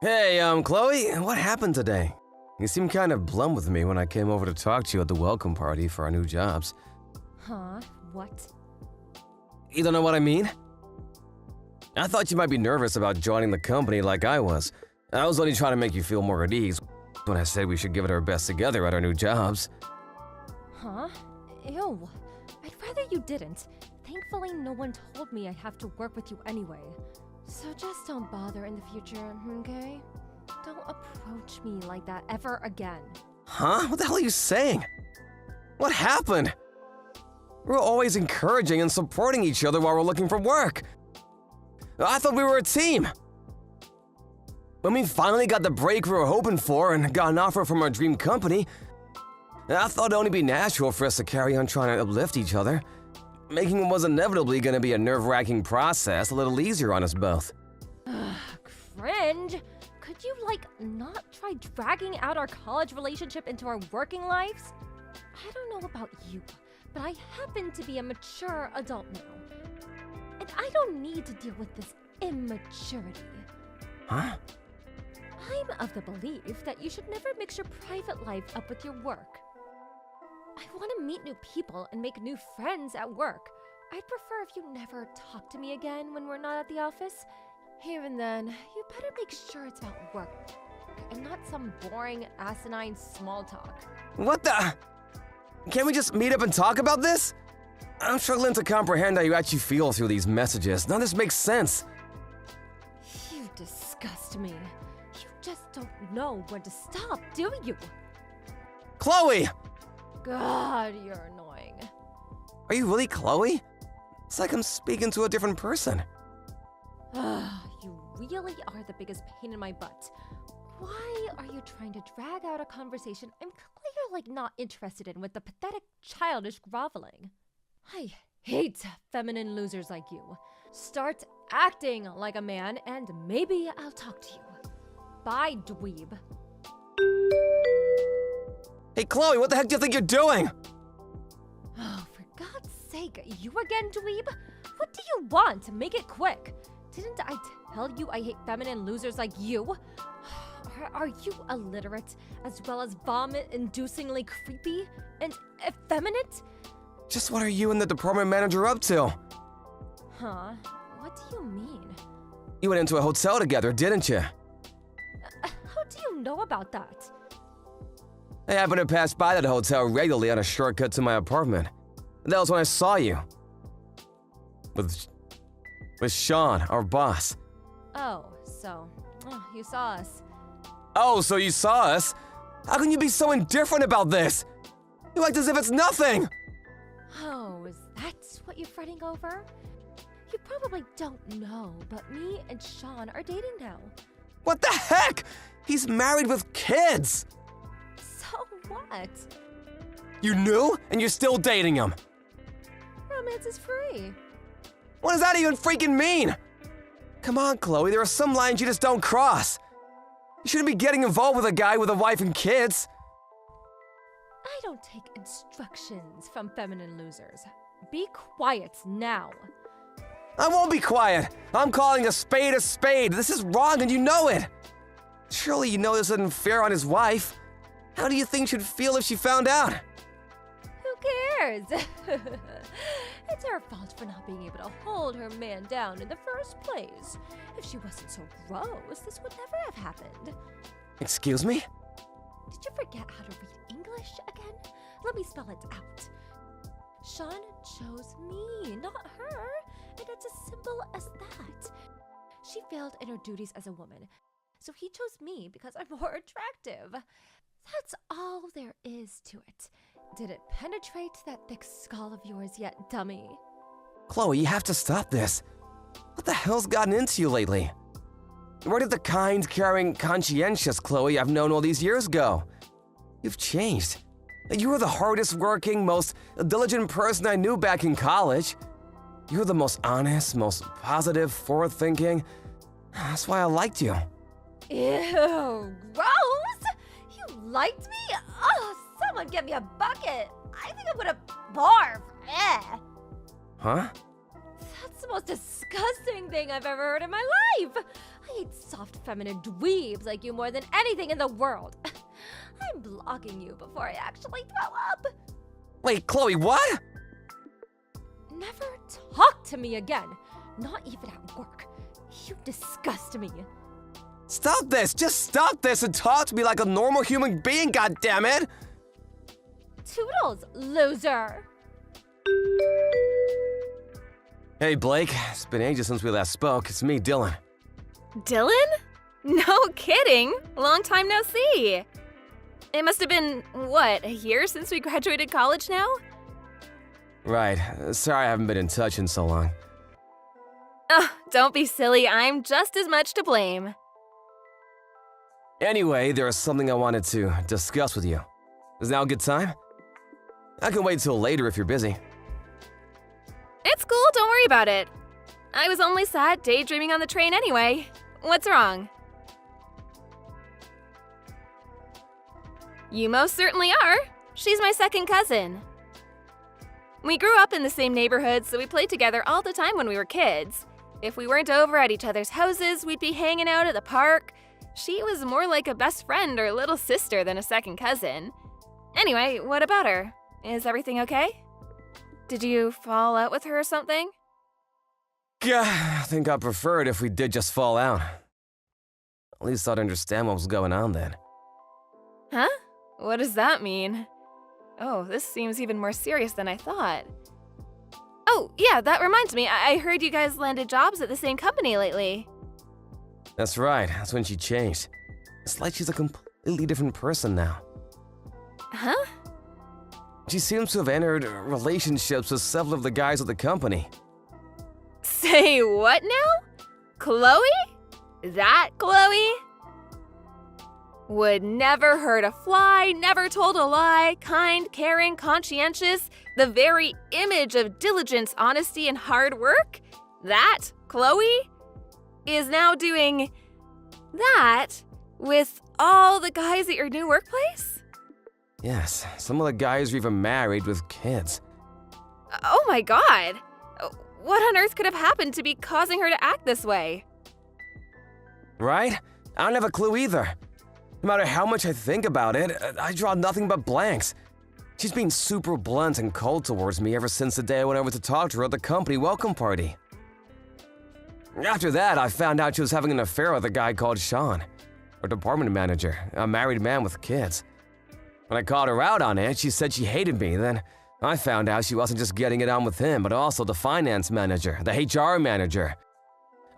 Hey, Chloe, what happened today? You seemed kind of glum with me when I came over to talk to you at the welcome party for our new jobs. Huh? What? You don't know what I mean? I thought you might be nervous about joining the company like I was. I was only trying to make you feel more at ease when I said we should give it our best together at our new jobs. Huh? Ew. I'd rather you didn't. Thankfully, no one told me I'd have to work with you anyway. So just don't bother in the future, okay? Don't approach me like that ever again. Huh? What the hell are you saying? What happened? We're always encouraging and supporting each other while we're looking for work. I thought we were a team. When we finally got the break we were hoping for and got an offer from our dream company, I thought it'd only be natural for us to carry on trying to uplift each other, making what was inevitably going to be a nerve-wracking process a little easier on us both. Cringe! Could you, not try dragging out our college relationship into our working lives? I don't know about you, but I happen to be a mature adult now. And I don't need to deal with this immaturity. Huh? I'm of the belief that you should never mix your private life up with your work. I want to meet new people and make new friends at work. I'd prefer if you never talk to me again when we're not at the office. Even then, you better make sure it's about work and not some boring, asinine small talk. What the? Can't we just meet up and talk about this? I'm struggling to comprehend how you actually feel through these messages. None of this makes sense. You disgust me. You just don't know when to stop, do you? Chloe! God, you're annoying. Are you really Chloe? It's like I'm speaking to a different person. You really are the biggest pain in my butt. Why are you trying to drag out a conversation I'm clearly not interested in with the pathetic, childish groveling? I hate feminine losers like you. Start acting like a man and maybe I'll talk to you. Bye, dweeb. Hey, Chloe, what the heck do you think you're doing? Oh, for God's sake, you again, dweeb? What do you want? Make it quick. Didn't I tell you I hate feminine losers like you? Are you illiterate as well as vomit-inducingly creepy and effeminate? Just what are you and the department manager up to? Huh? What do you mean? You went into a hotel together, didn't you? How do you know about that? I happen to pass by that hotel regularly on a shortcut to my apartment. That was when I saw you. With Sean, our boss. Oh, you saw us. Oh, so you saw us? How can you be so indifferent about this? You act as if it's nothing! Oh, is that what you're fretting over? You probably don't know, but me and Sean are dating now. What the heck? He's married with kids! So what? You knew, and you're still dating him. Romance is free. What does that even freaking mean? Come on, Chloe, there are some lines you just don't cross. You shouldn't be getting involved with a guy with a wife and kids. I don't take instructions from feminine losers. Be quiet now. I won't be quiet. I'm calling a spade a spade. This is wrong and you know it. Surely you know this isn't fair on his wife. How do you think she'd feel if she found out? Who cares? It's her fault for not being able to hold her man down in the first place. If she wasn't so gross, this would never have happened. Excuse me? Did you forget how to read English again? Let me spell it out. Sean chose me, not her. And it's as simple as that. She failed in her duties as a woman, so he chose me because I'm more attractive. That's all there is to it. Did it penetrate that thick skull of yours yet, dummy? Chloe, you have to stop this. What the hell's gotten into you lately? Where did the kind, caring, conscientious Chloe I've known all these years go? You've changed. You were the hardest working, most diligent person I knew back in college. You were the most honest, most positive, forward-thinking. That's why I liked you. Ew, gross! You liked me? Oh, someone get me a bucket. I think I'm gonna barf. Huh? That's the most disgusting thing I've ever heard in my life. I hate soft feminine dweebs like you more than anything in the world. I'm blocking you before I actually throw up. Wait, Chloe, what? Never talk to me again. Not even at work. You disgust me. Stop this! Just stop this and talk to me like a normal human being, goddammit! Toodles, loser. Hey, Blake. It's been ages since we last spoke. It's me, Dylan. Dylan? No kidding. Long time no see. It must have been, what, a year since we graduated college now? Right. Sorry I haven't been in touch in so long. Oh, don't be silly. I'm just as much to blame. Anyway, there is something I wanted to discuss with you. Is now a good time? I can wait till later if you're busy. It's cool, don't worry about it. I was only sad daydreaming on the train anyway. What's wrong? You most certainly are. She's my second cousin. We grew up in the same neighborhood, so we played together all the time when we were kids. If we weren't over at each other's houses, we'd be hanging out at the park. She was more like a best friend or little sister than a second cousin. Anyway, what about her? Is everything okay? Did you fall out with her or something? Yeah, I think I'd prefer it if we did just fall out. At least I'd understand what was going on then. Huh? What does that mean? Oh, this seems even more serious than I thought. Oh, yeah, that reminds me. I heard you guys landed jobs at the same company lately. That's right, that's when she changed. It's like she's a completely different person now. Huh? She seems to have entered relationships with several of the guys at the company. Say what now? Chloe? That Chloe? Would never hurt a fly, never told a lie, kind, caring, conscientious, the very image of diligence, honesty, and hard work? That Chloe is now doing that with all the guys at your new workplace? Yes, some of the guys are even married with kids. Oh my god! What on earth could have happened to be causing her to act this way? Right? I don't have a clue either. No matter how much I think about it, I draw nothing but blanks. She's been super blunt and cold towards me ever since the day I went over to talk to her at the company welcome party. After that, I found out she was having an affair with a guy called Sean, her department manager, a married man with kids. When I called her out on it, she said she hated me. Then I found out she wasn't just getting it on with him, but also the finance manager, the HR manager,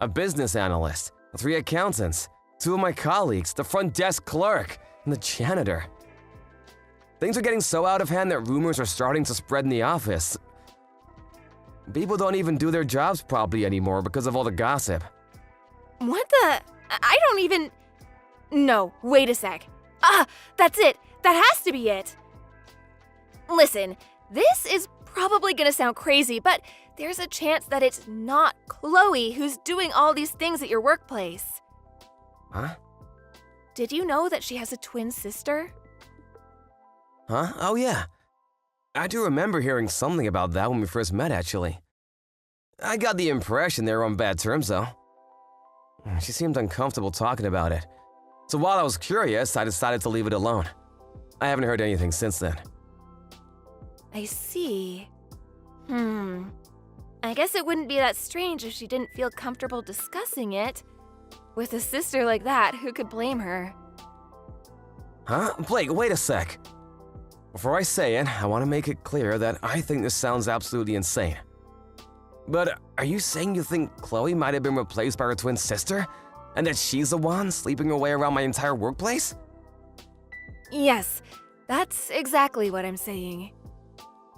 a business analyst, 3 accountants, 2 of my colleagues, the front desk clerk, and the janitor. Things are getting so out of hand that rumors are starting to spread in the office. People don't even do their jobs properly anymore because of all the gossip. What the? I don't even... No, wait a sec. Ah, that's it. That has to be it. Listen, this is probably gonna sound crazy, but there's a chance that it's not Chloe who's doing all these things at your workplace. Huh? Did you know that she has a twin sister? Huh? Oh yeah. I do remember hearing something about that when we first met, actually. I got the impression they were on bad terms, though. She seemed uncomfortable talking about it. So while I was curious, I decided to leave it alone. I haven't heard anything since then. I see. I guess it wouldn't be that strange if she didn't feel comfortable discussing it. With a sister like that, who could blame her? Huh? Blake, wait a sec. Before I say it, I want to make it clear that I think this sounds absolutely insane. But are you saying you think Chloe might have been replaced by her twin sister? And that she's the one sleeping her way around my entire workplace? Yes, that's exactly what I'm saying.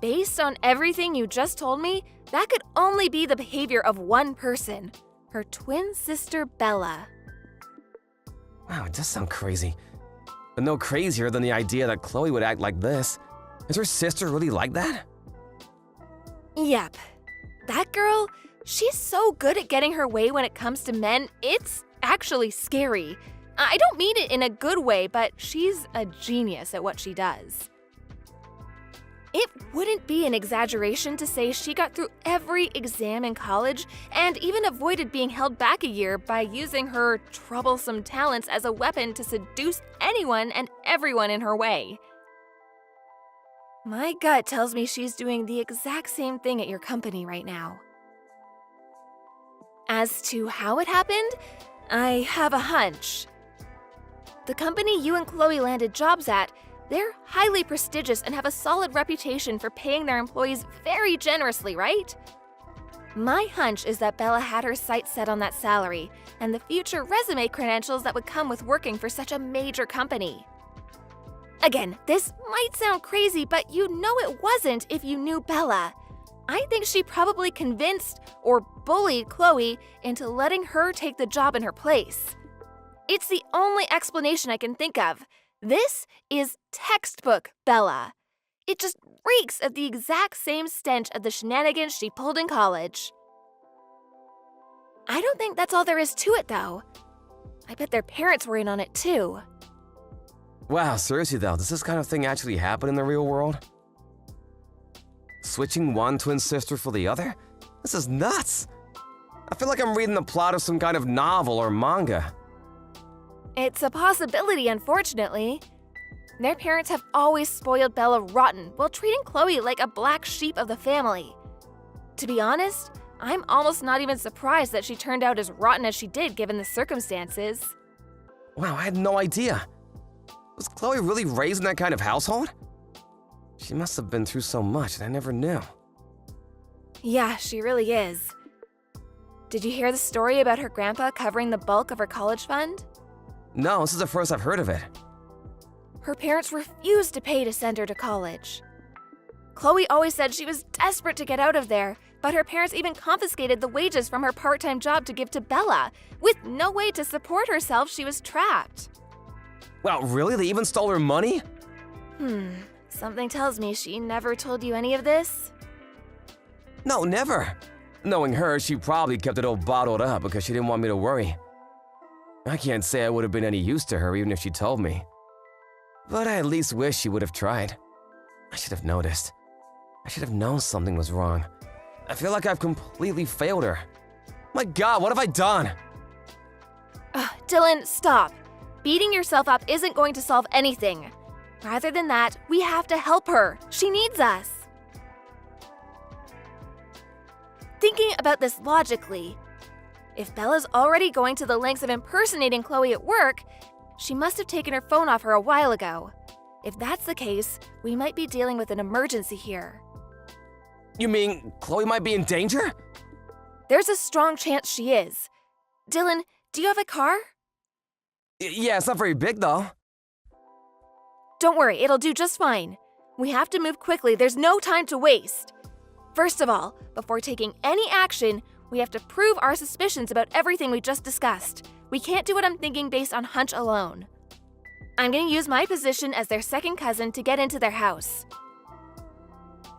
Based on everything you just told me, that could only be the behavior of one person, her twin sister Bella. Wow, it does sound crazy. But no crazier than the idea that Chloe would act like this. Is her sister really like that? Yep. That girl, she's so good at getting her way when it comes to men, it's actually scary. I don't mean it in a good way, but she's a genius at what she does. It wouldn't be an exaggeration to say she got through every exam in college and even avoided being held back a year by using her troublesome talents as a weapon to seduce anyone and everyone in her way. My gut tells me she's doing the exact same thing at your company right now. As to how it happened, I have a hunch. The company you and Chloe landed jobs at, they're highly prestigious and have a solid reputation for paying their employees very generously, right? My hunch is that Bella had her sights set on that salary and the future resume credentials that would come with working for such a major company. Again, this might sound crazy, but you know it wasn't if you knew Bella. I think she probably convinced or bullied Chloe into letting her take the job in her place. It's the only explanation I can think of. This is textbook Bella. It just reeks of the exact same stench of the shenanigans she pulled in college. I don't think that's all there is to it, though. I bet their parents were in on it, too. Wow, seriously though, does this kind of thing actually happen in the real world? Switching one twin sister for the other? This is nuts! I feel like I'm reading the plot of some kind of novel or manga. It's a possibility, unfortunately. Their parents have always spoiled Bella rotten while treating Chloe like a black sheep of the family. To be honest, I'm almost not even surprised that she turned out as rotten as she did given the circumstances. Wow, I had no idea. Was Chloe really raised in that kind of household? She must have been through so much that I never knew. Yeah, she really is. Did you hear the story about her grandpa covering the bulk of her college fund? No, this is the first I've heard of it. Her parents refused to pay to send her to college. Chloe always said she was desperate to get out of there, but her parents even confiscated the wages from her part-time job to give to Bella. With no way to support herself, she was trapped. Wow, really? They even stole her money? Something tells me she never told you any of this. No, never. Knowing her, she probably kept it all bottled up because she didn't want me to worry. I can't say I would have been any use to her even if she told me. But I at least wish she would have tried. I should have noticed. I should have known something was wrong. I feel like I've completely failed her. My God, what have I done? Dylan, stop. Beating yourself up isn't going to solve anything. Rather than that, we have to help her. She needs us. Thinking about this logically, if Bella's already going to the lengths of impersonating Chloe at work, she must have taken her phone off her a while ago. If that's the case, we might be dealing with an emergency here. You mean Chloe might be in danger? There's a strong chance she is. Dylan, do you have a car? Yeah, it's not very big though. Don't worry, it'll do just fine. We have to move quickly, there's no time to waste. First of all, before taking any action, we have to prove our suspicions about everything we just discussed. We can't do what I'm thinking based on hunch alone. I'm going to use my position as their second cousin to get into their house.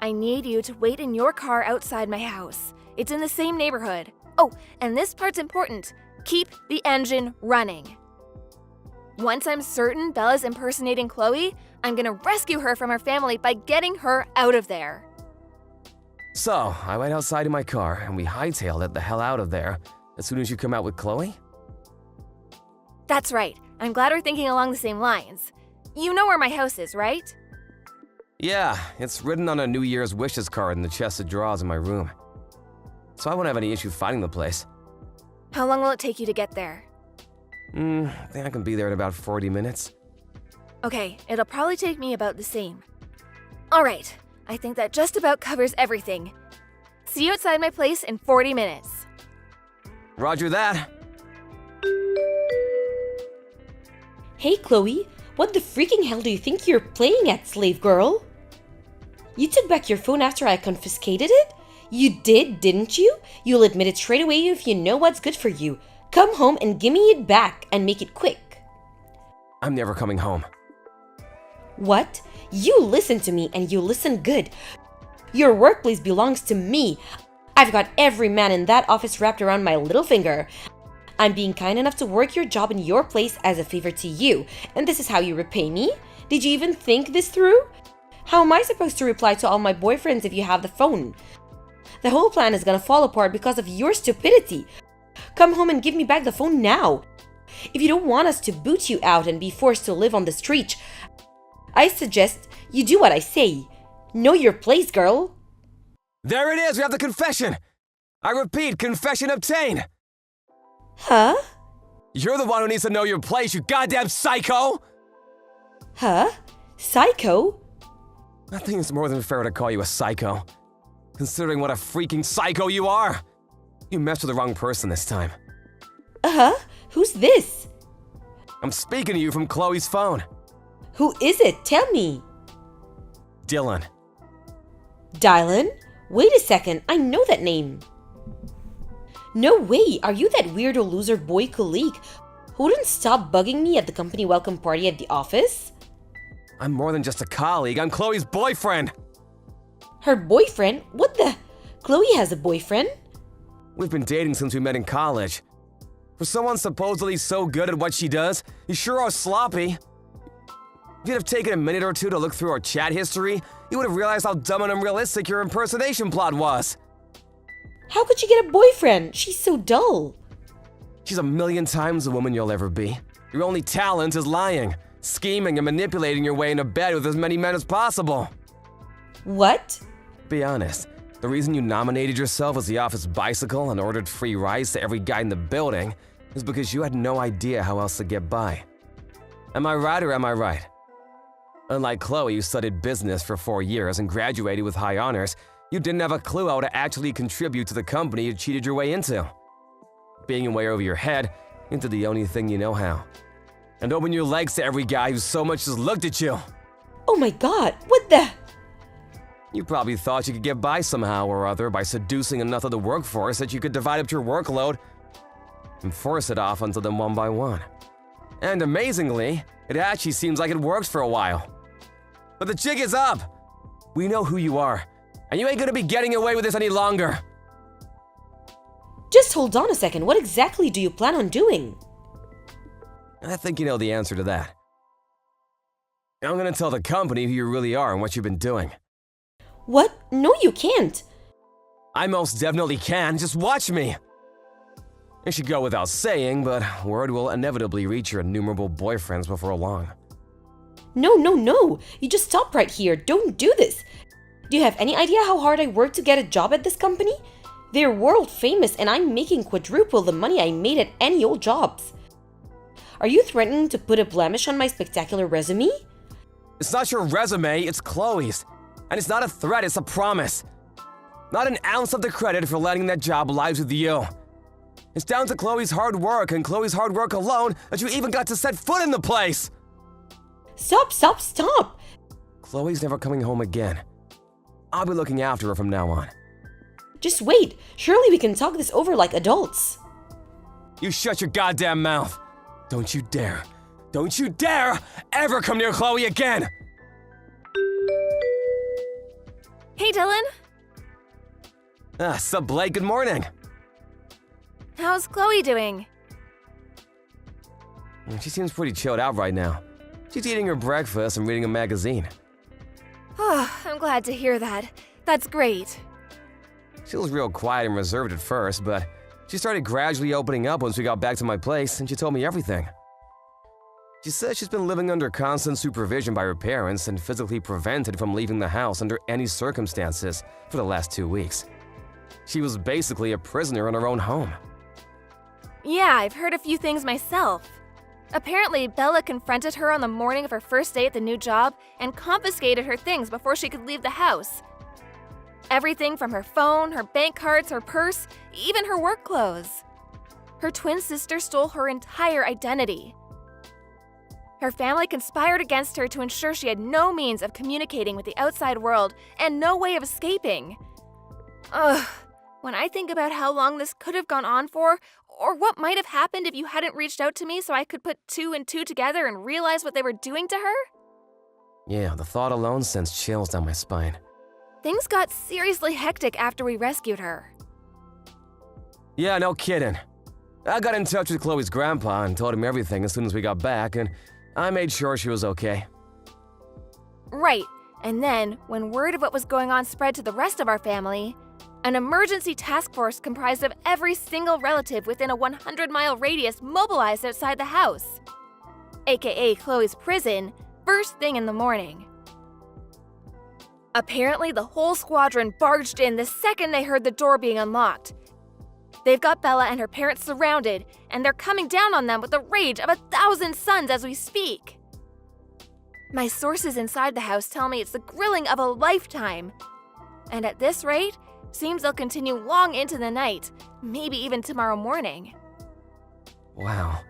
I need you to wait in your car outside my house. It's in the same neighborhood. Oh, and this part's important. Keep the engine running. Once I'm certain Bella's impersonating Chloe, I'm gonna rescue her from her family by getting her out of there. So, I went outside in my car and we hightailed it the hell out of there as soon as you come out with Chloe? That's right. I'm glad we're thinking along the same lines. You know where my house is, right? Yeah, it's written on a New Year's wishes card in the chest of drawers in my room. So I won't have any issue finding the place. How long will it take you to get there? I think I can be there in about 40 minutes. Okay, it'll probably take me about the same. Alright, I think that just about covers everything. See you outside my place in 40 minutes. Roger that. Hey Chloe, what the freaking hell do you think you're playing at, slave girl? You took back your phone after I confiscated it? You did, didn't you? You'll admit it straight away if you know what's good for you. Come home and give me it back and make it quick. I'm never coming home. What? You listen to me and you listen good. Your workplace belongs to me. I've got every man in that office wrapped around my little finger. I'm being kind enough to work your job in your place as a favor to you, and this is how you repay me? Did you even think this through? How am I supposed to reply to all my boyfriends if you have the phone? The whole plan is gonna fall apart because of your stupidity. Come home and give me back the phone now. If you don't want us to boot you out and be forced to live on the street, I suggest you do what I say. Know your place, girl. There it is, we have the confession! I repeat, confession obtained! Huh? You're the one who needs to know your place, you goddamn psycho! Huh? Psycho? I think it's more than fair to call you a psycho. Considering what a freaking psycho you are! You messed with the wrong person this time. Uh-huh. Who's this? I'm speaking to you from Chloe's phone. Who is it? Tell me. Dylan. Dylan? Wait a second, I know that name. No way, are you that weirdo loser boy colleague who wouldn't stop bugging me at the company welcome party at the office? I'm more than just a colleague, I'm Chloe's boyfriend! Her boyfriend? What the? Chloe has a boyfriend? We've been dating since we met in college. For someone supposedly so good at what she does, you sure are sloppy. If you'd have taken a minute or two to look through our chat history, you would have realized how dumb and unrealistic your impersonation plot was. How could she get a boyfriend? She's so dull. She's a million times the woman you'll ever be. Your only talent is lying, scheming and manipulating your way into bed with as many men as possible. What? Be honest, the reason you nominated yourself as the office bicycle and ordered free rides to every guy in the building is because you had no idea how else to get by. Am I right or am I right? Unlike Chloe, who studied business for 4 years and graduated with high honors, you didn't have a clue how to actually contribute to the company you cheated your way into. Being way over your head into the only thing you know how. And open your legs to every guy who so much as looked at you. Oh my god, what the? You probably thought you could get by somehow or other by seducing enough of the workforce that you could divide up your workload and force it off onto them one by one. And amazingly, it actually seems like it works for a while. But the jig is up! We know who you are, and you ain't gonna be getting away with this any longer. Just hold on a second, what exactly do you plan on doing? I think you know the answer to that. I'm gonna tell the company who you really are and what you've been doing. What? No, you can't. I most definitely can, just watch me! It should go without saying, but word will inevitably reach your innumerable boyfriends before long. No, no, no. You just stop right here. Don't do this. Do you have any idea how hard I worked to get a job at this company? They're world famous and I'm making quadruple the money I made at any old jobs. Are you threatening to put a blemish on my spectacular resume? It's not your resume, it's Chloe's. And it's not a threat, it's a promise. Not an ounce of the credit for letting that job lies with you. It's down to Chloe's hard work and Chloe's hard work alone that you even got to set foot in the place! Stop, stop, stop! Chloe's never coming home again. I'll be looking after her from now on. Just wait. Surely we can talk this over like adults. You shut your goddamn mouth! Don't you dare ever come near Chloe again! Hey, Dylan. Sup, Blake, good morning. How's Chloe doing? She seems pretty chilled out right now. She's eating her breakfast and reading a magazine. Oh, I'm glad to hear that. That's great. She was real quiet and reserved at first, but she started gradually opening up once we got back to my place and she told me everything. She said she's been living under constant supervision by her parents and physically prevented from leaving the house under any circumstances for the last 2 weeks. She was basically a prisoner in her own home. Yeah, I've heard a few things myself. Apparently, Bella confronted her on the morning of her first day at the new job and confiscated her things before she could leave the house. Everything from her phone, her bank cards, her purse, even her work clothes. Her twin sister stole her entire identity. Her family conspired against her to ensure she had no means of communicating with the outside world and no way of escaping. Ugh, when I think about how long this could have gone on for, or what might have happened if you hadn't reached out to me so I could put 2 and 2 together and realize what they were doing to her? Yeah, the thought alone sends chills down my spine. Things got seriously hectic after we rescued her. Yeah, no kidding. I got in touch with Chloe's grandpa and told him everything as soon as we got back, and I made sure she was okay. Right, And then, when word of what was going on spread to the rest of our family, an emergency task force comprised of every single relative within a 100-mile radius mobilized outside the house, aka Chloe's prison, first thing in the morning. Apparently, the whole squadron barged in the second they heard the door being unlocked. They've got Bella and her parents surrounded, and they're coming down on them with the rage of 1,000 suns as we speak. My sources inside the house tell me it's the grilling of a lifetime. And at this rate, seems they'll continue long into the night, maybe even tomorrow morning. Wow.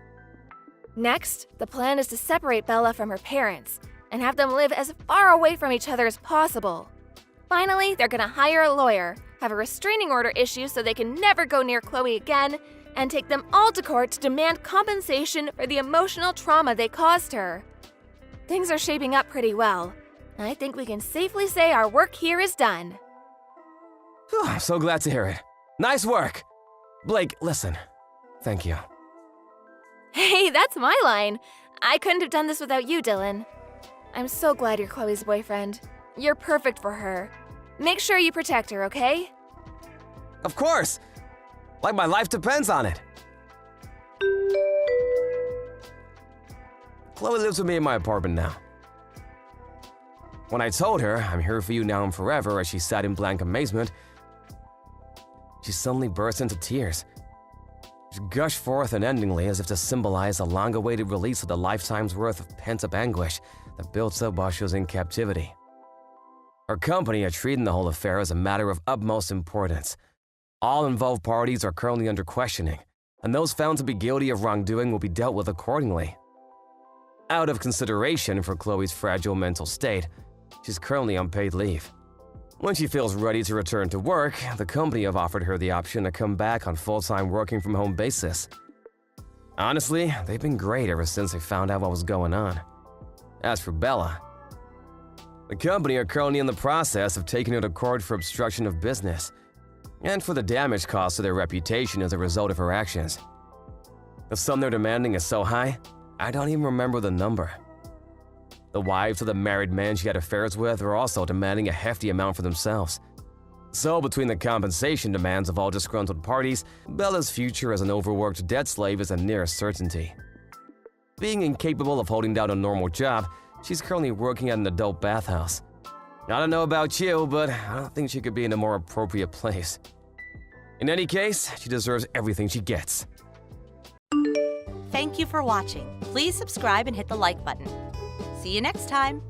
Next, the plan is to separate Bella from her parents and have them live as far away from each other as possible. Finally, they're gonna hire a lawyer, have a restraining order issued so they can never go near Chloe again, and take them all to court to demand compensation for the emotional trauma they caused her. Things are shaping up pretty well. I think we can safely say our work here is done. Whew, I'm so glad to hear it. Nice work. Blake, listen. Thank you. Hey, that's my line. I couldn't have done this without you, Dylan. I'm so glad you're Chloe's boyfriend. You're perfect for her. Make sure you protect her, okay? Of course. Like my life depends on it. Chloe lives with me in my apartment now. When I told her, I'm here for you now and forever, as she sat in blank amazement, she suddenly burst into tears. She gushed forth unendingly as if to symbolize a long-awaited release of the lifetime's worth of pent-up anguish that built up while she was in captivity. Our company are treating the whole affair as a matter of utmost importance. All involved parties are currently under questioning, and those found to be guilty of wrongdoing will be dealt with accordingly. Out of consideration for Chloe's fragile mental state, she's currently on paid leave. When she feels ready to return to work, the company have offered her the option to come back on full-time working from home basis. Honestly, they've been great ever since they found out what was going on. As for Bella, the company are currently in the process of taking her to court for obstruction of business and for the damage caused to their reputation as a result of her actions. The sum they're demanding is so high, I don't even remember the number. The wives of the married men she had affairs with are also demanding a hefty amount for themselves. So between the compensation demands of all disgruntled parties, Bella's future as an overworked debt slave is a near certainty. Being incapable of holding down a normal job, she's currently working at an adult bathhouse. I don't know about you, but I don't think she could be in a more appropriate place. In any case, she deserves everything she gets. Thank you for watching. Please subscribe and hit the like button. See you next time.